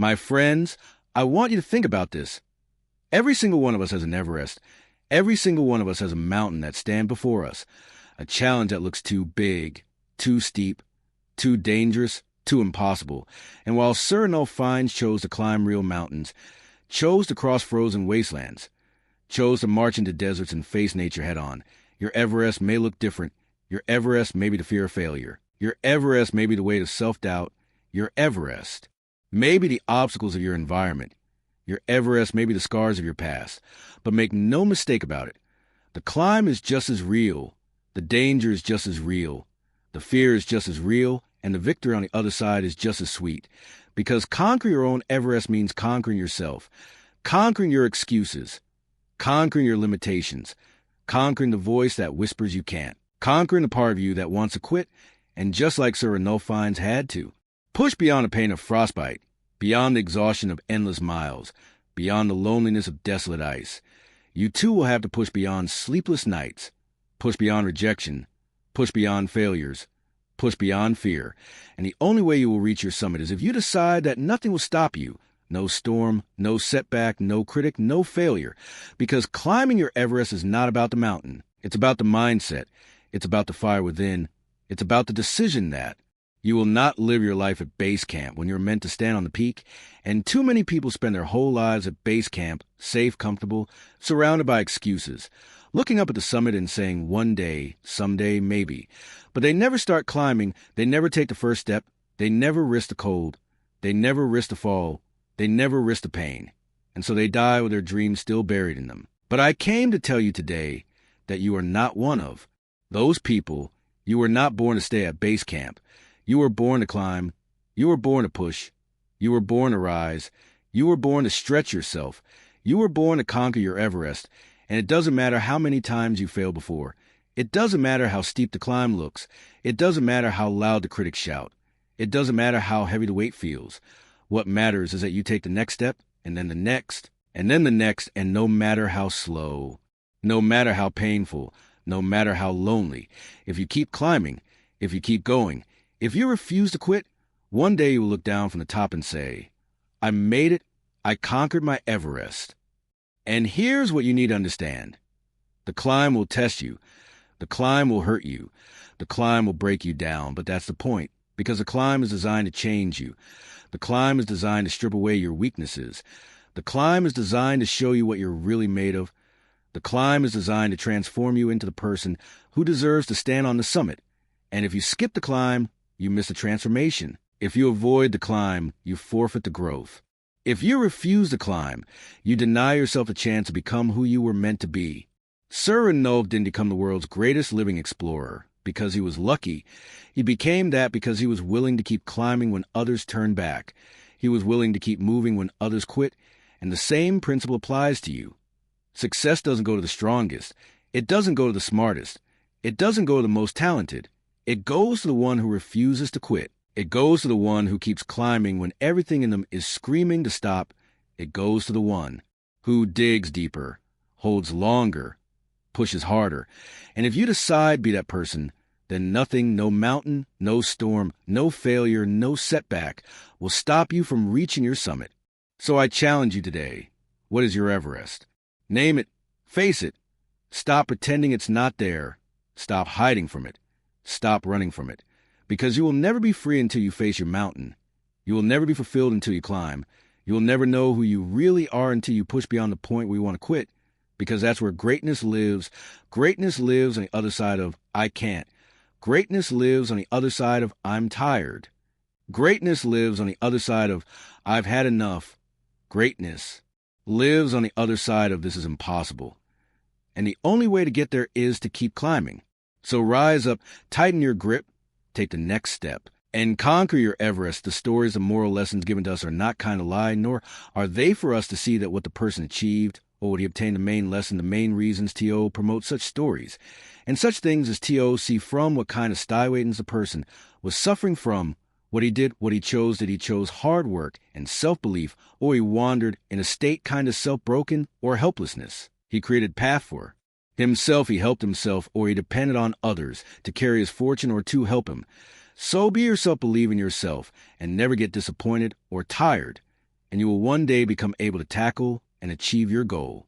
My friends, I want you to think about this. Every single one of us has an Everest. Every single one of us has a mountain that stands before us, a challenge that looks too big, too steep, too dangerous, too impossible. And while Sir No Fines chose to climb real mountains, chose to cross frozen wastelands, chose to march into deserts and face nature head-on, your Everest may look different. Your Everest may be the fear of failure. Your Everest may be the weight of self-doubt. Your Everest may be the obstacles of your environment. Your Everest may be the scars of your past. But make no mistake about it. The climb is just as real. The danger is just as real. The fear is just as real. And the victory on the other side is just as sweet. Because conquering your own Everest means conquering yourself. Conquering your excuses. Conquering your limitations. Conquering the voice that whispers you can't. Conquering the part of you that wants to quit. And just like Sir No Fines had to. Push beyond the pain of frostbite. Beyond the exhaustion of endless miles. Beyond the loneliness of desolate ice. You too will have to push beyond sleepless nights. Push beyond rejection. Push beyond failures. Push beyond fear. And the only way you will reach your summit is if you decide that nothing will stop you. No storm, no setback, no critic, no failure. Because climbing your Everest is not about the mountain. It's about the mindset. It's about the fire within. It's about the decision that you will not live your life at base camp when you're meant to stand on the peak. And too many people spend their whole lives at base camp, safe, comfortable, surrounded by excuses, looking up at the summit and saying one day, someday, maybe. But they never start climbing. They never take the first step. They never risk the cold. They never risk the fall. They never risk the pain. And so they die with their dreams still buried in them. But I came to tell you today that you are not one of those people. You were not born to stay at base camp. You were born to climb. You were born to push. You were born to rise. You were born to stretch yourself. You were born to conquer your Everest. And it doesn't matter how many times you failed before. It doesn't matter how steep the climb looks. It doesn't matter how loud the critics shout. It doesn't matter how heavy the weight feels. What matters is that you take the next step, and then the next, and then the next, and no matter how slow, no matter how painful, no matter how lonely, if you keep climbing, if you keep going, if you refuse to quit, one day you will look down from the top and say, I made it. I conquered my Everest. And here's what you need to understand. The climb will test you. The climb will hurt you. The climb will break you down, but that's the point, because the climb is designed to change you. The climb is designed to strip away your weaknesses. The climb is designed to show you what you're really made of. The climb is designed to transform you into the person who deserves to stand on the summit. And if you skip the climb, you miss the transformation. If you avoid the climb, you forfeit the growth. If you refuse to climb, you deny yourself the chance to become who you were meant to be. Sir Renaud didn't become the world's greatest living explorer because he was lucky. He became that because he was willing to keep climbing when others turned back. He was willing to keep moving when others quit. And the same principle applies to you. Success doesn't go to the strongest. It doesn't go to the smartest. It doesn't go to the most talented. It goes to the one who refuses to quit. It goes to the one who keeps climbing when everything in them is screaming to stop. It goes to the one who digs deeper, holds longer, pushes harder. And if you decide to be that person, then nothing, no mountain, no storm, no failure, no setback will stop you from reaching your summit. So I challenge you today. What is your Everest? Name it. Face it. Stop pretending it's not there. Stop hiding from it. Stop running from it. Because you will never be free until you face your mountain. You will never be fulfilled until you climb. You will never know who you really are until you push beyond the point where you want to quit. Because that's where greatness lives. Greatness lives on the other side of I can't. Greatness lives on the other side of I'm tired. Greatness lives on the other side of I've had enough. Greatness lives on the other side of this is impossible. And the only way to get there is to keep climbing. So rise up, tighten your grip, take the next step, and conquer your Everest. The stories and moral lessons given to us are not kind of lie, nor are they for us to see that what the person achieved, or would he obtain the main lesson, the main reasons T.O. promotes such stories. And such things as T.O. see from what kind of stywaitins the person was suffering from, what he did, what he chose, that he chose hard work and self-belief, or he wandered in a state kind of self-broken or helplessness. He created path for himself, he helped himself, or he depended on others to carry his fortune or to help him. So be yourself, believe in yourself, and never get disappointed or tired. and you will one day become able to tackle and achieve your goal.